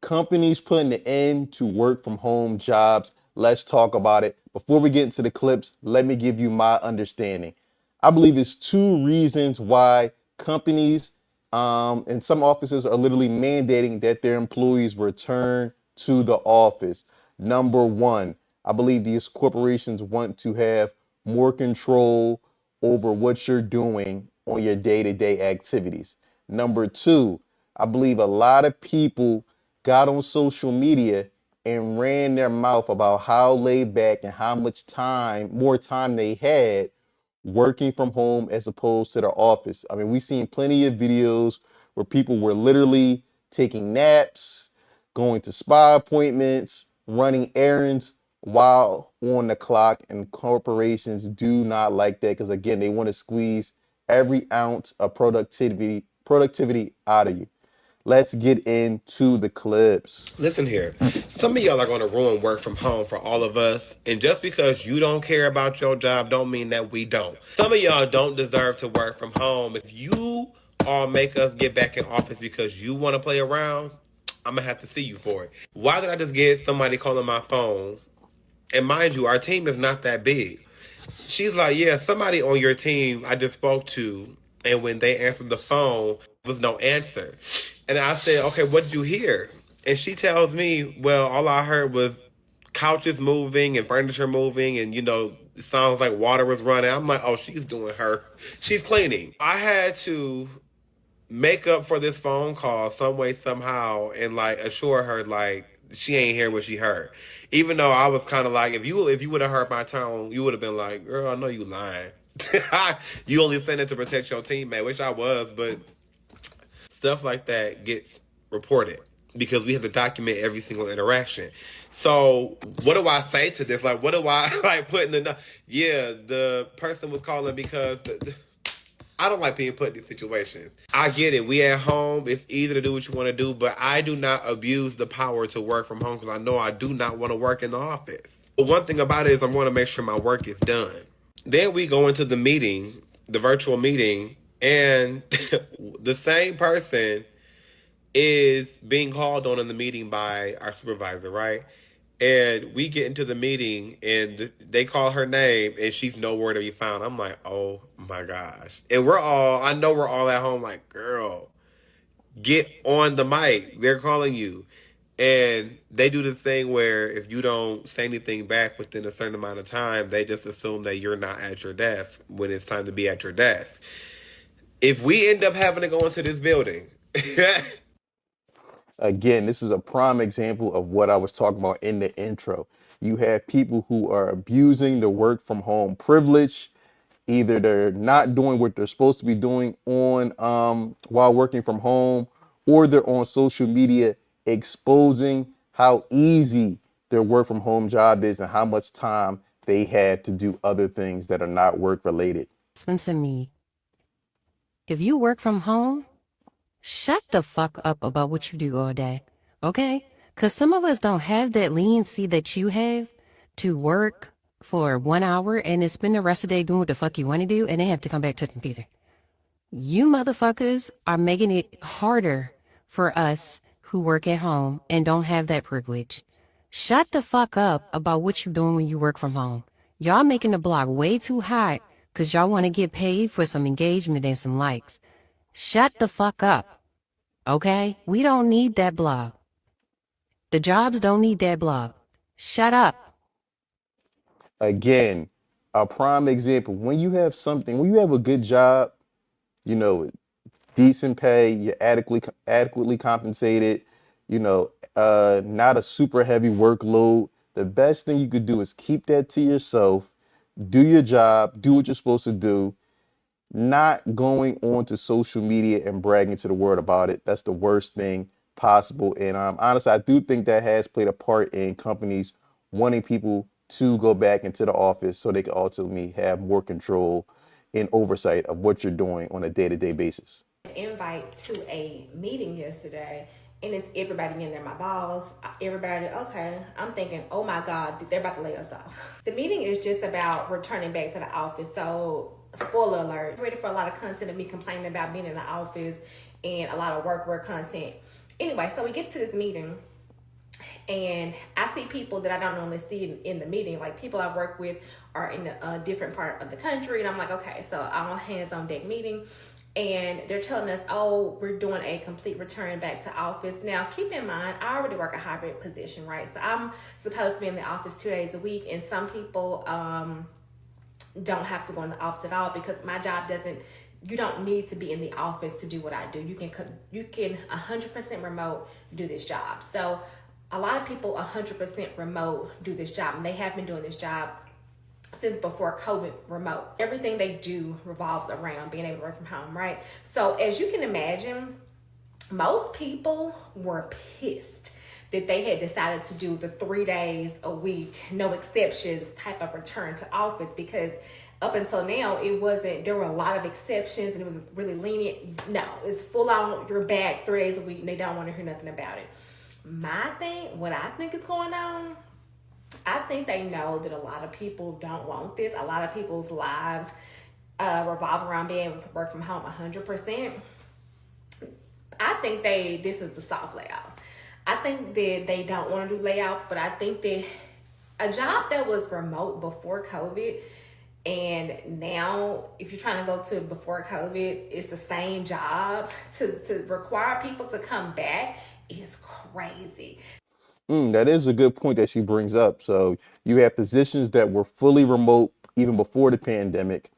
Companies putting an end to work from home jobs. Let's talk about it. Before we get into the clips, let me give you my understanding. I believe it's two reasons why companies and some offices are literally mandating that their employees return to the office. Number one, I believe these corporations want to have more control over what you're doing on your day-to-day activities. Number two, I believe a lot of people got on social media and ran their mouth about how laid back and how much more time they had working from home as opposed to their office. I mean, we've seen plenty of videos where people were literally taking naps, going to spa appointments, running errands while on the clock, and corporations do not like that because again, they want to squeeze every ounce of productivity out of you. Let's get into the clips. Listen here. Some of y'all are going to ruin work from home for all of us. And just because you don't care about your job don't mean that we don't. Some of y'all don't deserve to work from home. If you all make us get back in office because you want to play around, I'm going to have to see you for it. Why did I just get somebody calling my phone? And mind you, our team is not that big. She's like, yeah, somebody on your team I just spoke to, and when they answered the phone, there was no answer. And I said, okay, what did you hear? And she tells me, well, all I heard was couches moving and furniture moving, and it sounds like water was running. I'm like, oh, she's cleaning. I had to make up for this phone call some way, somehow, and like assure her like she ain't hear what she heard. Even though I was kind of like, if you would have heard my tone, you would have been like, girl, I know you lying. You only saying it to protect your teammate, which I was, but stuff like that gets reported because we have to document every single interaction. So what do I say to this? Like, what do I like put in the? Yeah, the person was calling because I don't like being put in these situations. I get it. We at home. It's easy to do what you want to do, but I do not abuse the power to work from home because I know I do not want to work in the office. But one thing about it is I want to make sure my work is done. Then we go into the meeting, the virtual meeting, and the same person is being called on in the meeting by our supervisor, right? And we get into the meeting and they call her name and she's nowhere to be found. I'm like, oh my gosh. And I know we're all at home like, girl, get on the mic. They're calling you. And they do this thing where if you don't say anything back within a certain amount of time, they just assume that you're not at your desk when it's time to be at your desk. If we end up having to go into this building, Again, this is a prime example of what I was talking about in the intro. You have people who are abusing the work from home privilege. Either they're not doing what they're supposed to be doing on while working from home, or they're on social media exposing how easy their work from home job is and how much time they have to do other things that are not work related. Listen to me. If you work from home, shut the fuck up about what you do all day, okay? Because some of us don't have that leniency that you have to work for 1 hour and then spend the rest of the day doing what the fuck you want to do and then have to come back to the computer. You motherfuckers are making it harder for us who work at home and don't have that privilege. Shut the fuck up about what you're doing when you work from home. Y'all making the block way too hot because y'all want to get paid for some engagement and some likes. Shut the fuck up, okay? We don't need that blog. The jobs don't need that blog. Shut up. Again, a prime example, when you have a good job, you know, decent pay, you're adequately compensated, not a super heavy workload. The best thing you could do is keep that to yourself, do your job, do what you're supposed to do, not going on to social media and bragging to the world about it. That's the worst thing possible. And honestly, I do think that has played a part in companies wanting people to go back into the office so they can ultimately have more control and oversight of what you're doing on a day-to-day basis. Invite to a meeting yesterday, and it's everybody in there, my boss, everybody. Okay, I'm thinking, oh my god, they're about to lay us off. The meeting is just about returning back to the office. So spoiler alert, I'm ready for a lot of content of me complaining about being in the office and a lot of work content. Anyway, so we get to this meeting And I see people that I don't normally see in the meeting. Like people I work with are in a different part of the country, and I'm like, okay, so I'm a hands-on deck meeting, and they're telling us, oh, we're doing a complete return back to office. Now, keep in mind, I already work a hybrid position, right? So I'm supposed to be in the office 2 days a week, and some people don't have to go in the office at all because my job doesn't. You don't need to be in the office to do what I do. You can 100% remote do this job. So a lot of people 100% remote do this job, and they have been doing this job since before COVID remote. Everything they do revolves around being able to work from home, right? So as you can imagine, most people were pissed that they had decided to do the 3 days a week, no exceptions type of return to office, because up until now, it wasn't, there were a lot of exceptions and it was really lenient. No, it's full on, you're back 3 days a week and they don't want to hear nothing about it. My thing, what I think is going on, I think they know that a lot of people don't want this. A lot of people's lives revolve around being able to work from home 100%. I think this is the soft layoff. I think that they don't want to do layoffs, but I think that a job that was remote before COVID, and now if you're trying to go to before COVID, it's the same job, to require people to come back is crazy. That is a good point that she brings up. So you have positions that were fully remote even before the pandemic.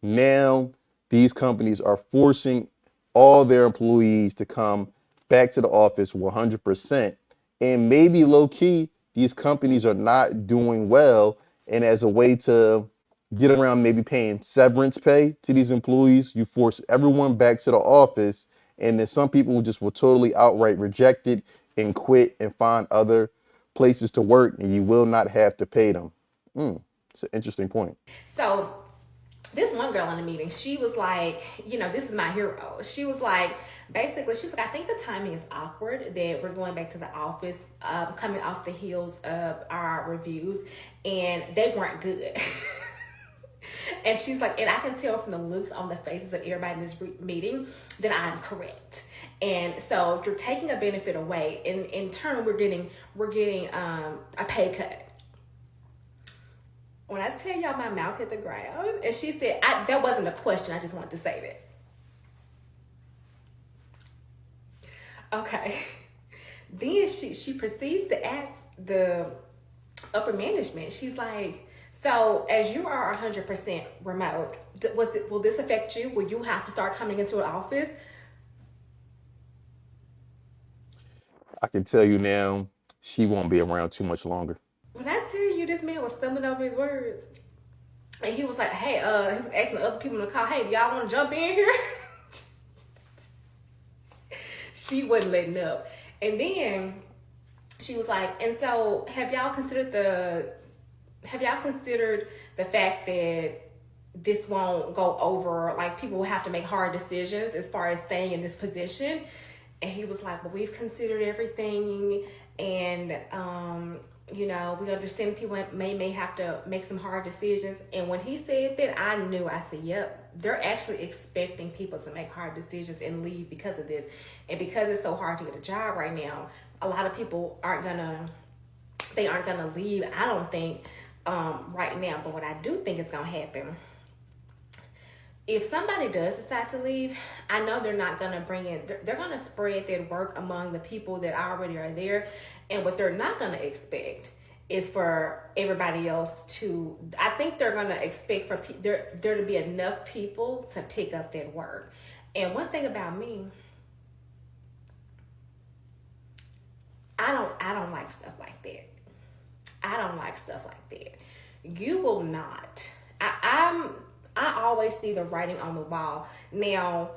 Now these companies are forcing all their employees to come back to the office 100%. And maybe low key, these companies are not doing well. And as a way to get around maybe paying severance pay to these employees, you force everyone back to the office. And then some people just will totally outright reject it and quit and find other places to work, and you will not have to pay them. It's an interesting point. So this one girl in the meeting, she was like, this is my hero. She was like, basically, she's like, I think the timing is awkward that we're going back to the office, coming off the heels of our reviews, and they weren't good. And she's like, and I can tell from the looks on the faces of everybody in this meeting that I'm correct. And so you're taking a benefit away. And in turn, we're getting a pay cut. When I tell y'all my mouth hit the ground, and she said, that wasn't a question, I just wanted to say that. Okay. Then she proceeds to ask the upper management. She's like, so as you are 100% remote, will this affect you? Will you have to start coming into an office? I can tell you now, she won't be around too much longer. When I tell you this man was stumbling over his words, and he was like, hey, he was asking the other people in the car, hey, do y'all want to jump in here? She wasn't letting up. And then she was like, and so have y'all considered the fact that this won't go over, like people will have to make hard decisions as far as staying in this position? And he was like, well, we've considered everything, and we understand people may have to make some hard decisions. And when he said that, I said, yep, they're actually expecting people to make hard decisions and leave because of this. And because it's so hard to get a job right now, a lot of people aren't gonna leave, I don't think, right now. But what I do think is gonna happen, if somebody does decide to leave, I know they're not going to they're going to spread their work among the people that already are there. And what they're not going to expect is for everybody else I think they're going to expect for there to be enough people to pick up that work. And one thing about me, I don't like stuff like that. I don't like stuff like that. You will not. I always see the writing on the wall. Now,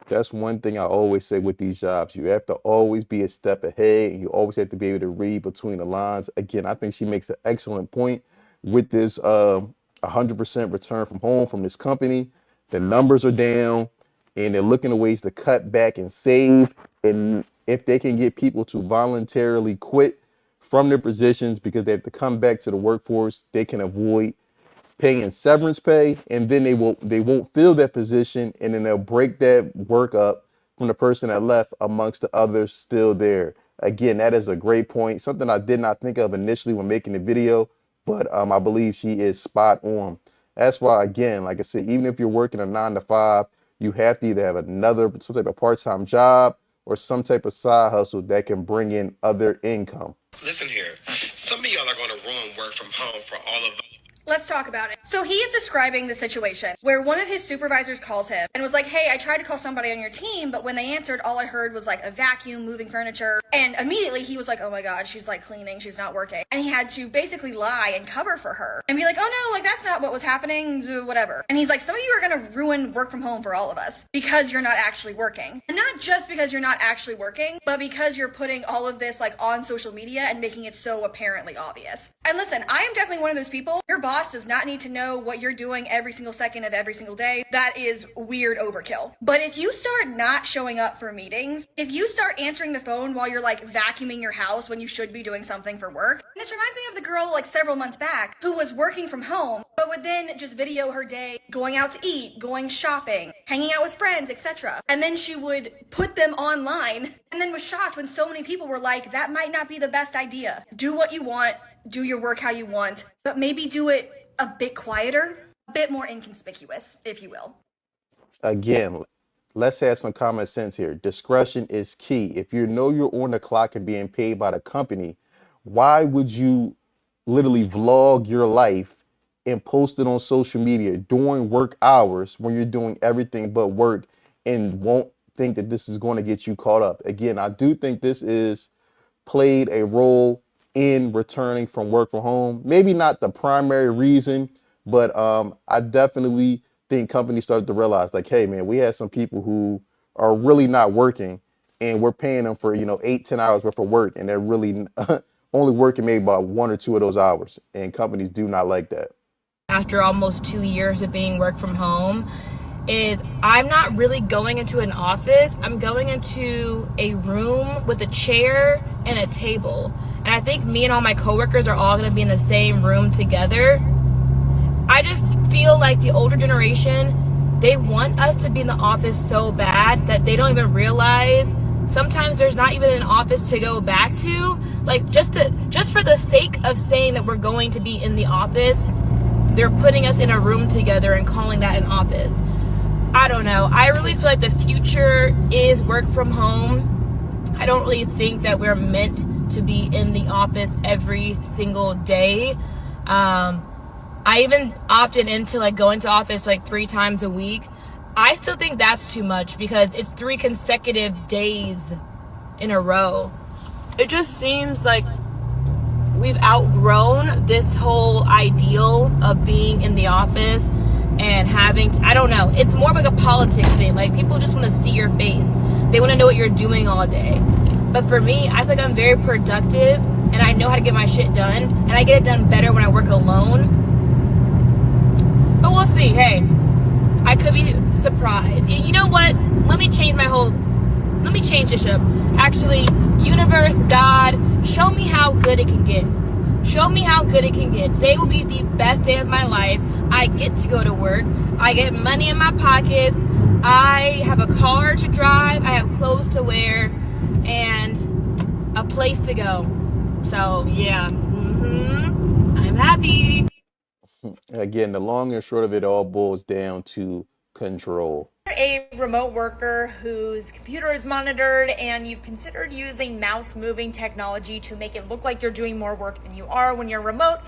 That's one thing I always say with these jobs. You have to always be a step ahead, and you always have to be able to read between the lines. Again, I think she makes an excellent point with this 100% return from home from this company. The numbers are down, and they're looking at ways to cut back and save. And if they can get people to voluntarily quit from their positions because they have to come back to the workforce, they can avoid paying severance pay, and then they won't fill that position, and then they'll break that work up from the person that left amongst the others still there. Again, that is a great point. Something I did not think of initially when making the video, but I believe she is spot on. That's why, again, like I said, even if you're working a 9 to 5, you have to either have some type of part-time job or some type of side hustle that can bring in other income. Listen here. Some of y'all are going to ruin work from home for all of us. Let's talk about it. So he is describing the situation where one of his supervisors calls him and was like, hey, I tried to call somebody on your team, but when they answered, all I heard was like a vacuum, moving furniture. And immediately he was like, oh my God, she's like cleaning, she's not working. And he had to basically lie and cover for her and be like, oh no, like that's not what was happening, whatever. And he's like, some of you are going to ruin work from home for all of us because you're not actually working. And not just because you're not actually working, but because you're putting all of this like on social media and making it so apparently obvious. And listen, I am definitely one of those people. Your boss does not need to know what you're doing every single second of every single day. That is weird overkill. But if you start not showing up for meetings, if you start answering the phone while you're like vacuuming your house when you should be doing something for work, this reminds me of the girl like several months back who was working from home, but would then just video her day going out to eat, going shopping, hanging out with friends, etc. And then she would put them online and then was shocked when so many people were like, that might not be the best idea. Do what you want. Do your work how you want, but maybe do it a bit quieter, a bit more inconspicuous, if you will. Again, let's have some common sense here. Discretion is key. If you know you're on the clock and being paid by the company, why would you literally vlog your life and post it on social media during work hours when you're doing everything but work and won't think that this is going to get you caught up? Again, I do think this is played a role in returning from work from home. Maybe not the primary reason, but I definitely think companies started to realize like, hey man, we have some people who are really not working and we're paying them for, 8-10 hours worth of work and they're really only working maybe about 1 or 2 of those hours. And companies do not like that. After almost 2 years of being work from home is I'm not really going into an office. I'm going into a room with a chair and a table. And I think me and all my coworkers are all going to be in the same room together. I just feel like the older generation, they want us to be in the office so bad that they don't even realize sometimes there's not even an office to go back to. Like just for the sake of saying that we're going to be in the office, they're putting us in a room together and calling that an office. I don't know. I really feel like the future is work from home. I don't really think that we're meant to be in the office every single day. I even opted into like going to office like 3 times a week. I still think that's too much because it's 3 consecutive days in a row. It just seems like we've outgrown this whole ideal of being in the office and having to, I don't know, it's more of like a politics thing. Like people just want to see your face. They want to know what you're doing all day. But for me, I think I'm very productive and I know how to get my shit done and I get it done better when I work alone. But we'll see. Hey, I could be surprised. You know what? Let me change the ship. Actually, universe, God, show me how good it can get. Show me how good it can get. Today will be the best day of my life. I get to go to work. I get money in my pockets. I have a car to drive. I have clothes to wear and a place to go. So yeah, I'm happy. Again, the long and short of it all boils down to control. A remote worker whose computer is monitored and you've considered using mouse moving technology to make it look like you're doing more work than you are when you're remote,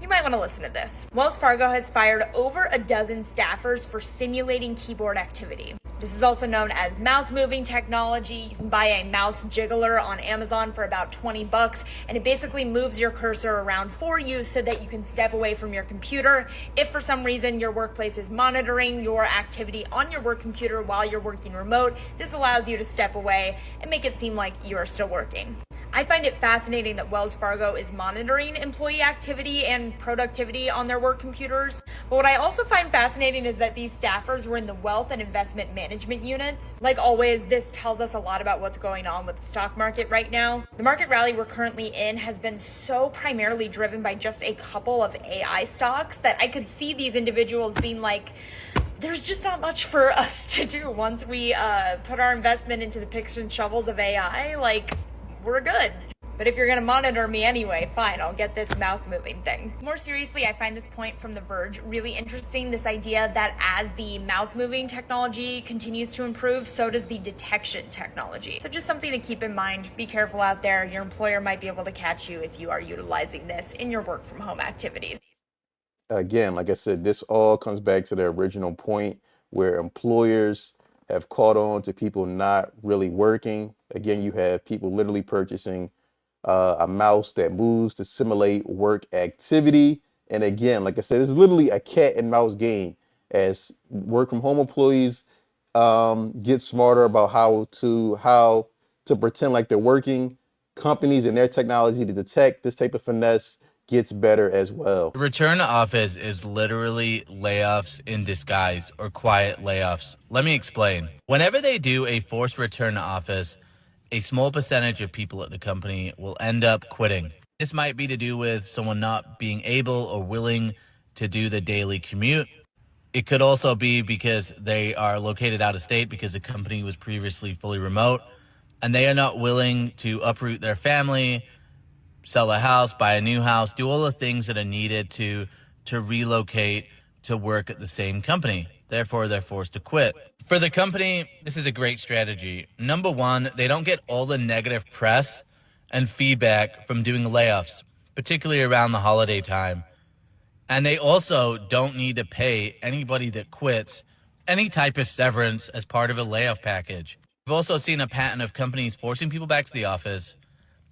you might want to listen to this. Wells Fargo has fired over a dozen staffers for simulating keyboard activity. This is also known as mouse moving technology. You can buy a mouse jiggler on Amazon for about $20, and it basically moves your cursor around for you so that you can step away from your computer. If for some reason your workplace is monitoring your activity on your work computer while you're working remote, this allows you to step away and make it seem like you are still working. I find it fascinating that Wells Fargo is monitoring employee activity and productivity on their work computers. But what I also find fascinating is that these staffers were in the wealth and investment management units. Like always, this tells us a lot about what's going on with the stock market right now. The market rally we're currently in has been so primarily driven by just a couple of AI stocks that I could see these individuals being like, there's just not much for us to do once we put our investment into the picks and shovels of AI. Like, we're good. But if you're gonna monitor me anyway, fine, I'll get this mouse moving thing. More seriously, I find this point from The Verge really interesting. This idea that as the mouse moving technology continues to improve, so does the detection technology. So just something to keep in mind. Be careful out there. Your employer might be able to catch you if you are utilizing this in your work from home activities. Again, like I said, this all comes back to the original point where employers have caught on to people not really working. Again, you have people literally purchasing a mouse that moves to simulate work activity. And again, like I said, it's literally a cat and mouse game as work from home employees get smarter about how to pretend like they're working. Companies and their technology to detect this type of finesse gets better as well. Return to office is literally layoffs in disguise, or quiet layoffs. Let me explain. Whenever they do a forced return to office, a small percentage of people at the company will end up quitting. This might be to do with someone not being able or willing to do the daily commute. It could also be because they are located out of state because the company was previously fully remote and they are not willing to uproot their family, sell a house, buy a new house, do all the things that are needed to relocate to work at the same company. Therefore, they're forced to quit. For the company, this is a great strategy. Number one, they don't get all the negative press and feedback from doing layoffs, particularly around the holiday time. And they also don't need to pay anybody that quits any type of severance as part of a layoff package. I've also seen a pattern of companies forcing people back to the office,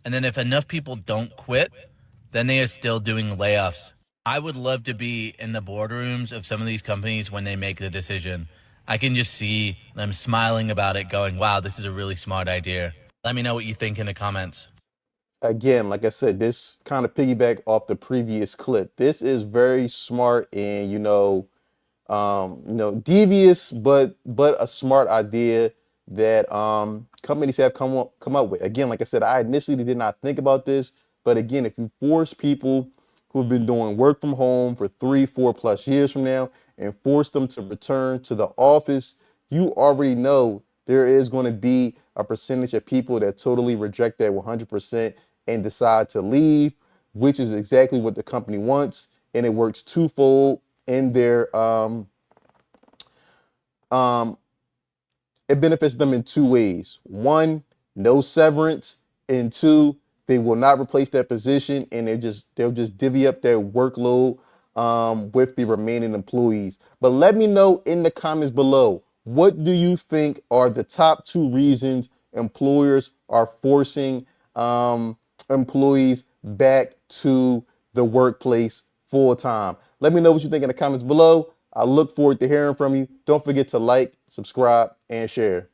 and then if enough people don't quit, then they are still doing layoffs. I would love to be in the boardrooms of some of these companies when they make the decision. I can just see them smiling about it, going, wow, this is a really smart idea. Let me know what you think in the comments. Again, like I said, this kind of piggyback off the previous clip. This is very smart and devious, but a smart idea that companies have come up with. Again, like I said, I initially did not think about this, but again, if you force people who have been doing work from home for 3-4+ years from now and force them to return to the office, you already know there is going to be a percentage of people that totally reject that 100% and decide to leave, which is exactly what the company wants, and it works twofold in their it benefits them in two ways. One, no severance, and two, they will not replace that position, and they'll just divvy up their workload with the remaining employees. But let me know in the comments below, what do you think are the top 2 reasons employers are forcing employees back to the workplace full time? Let me know what you think in the comments below. I look forward to hearing from you. Don't forget to like, subscribe, and share.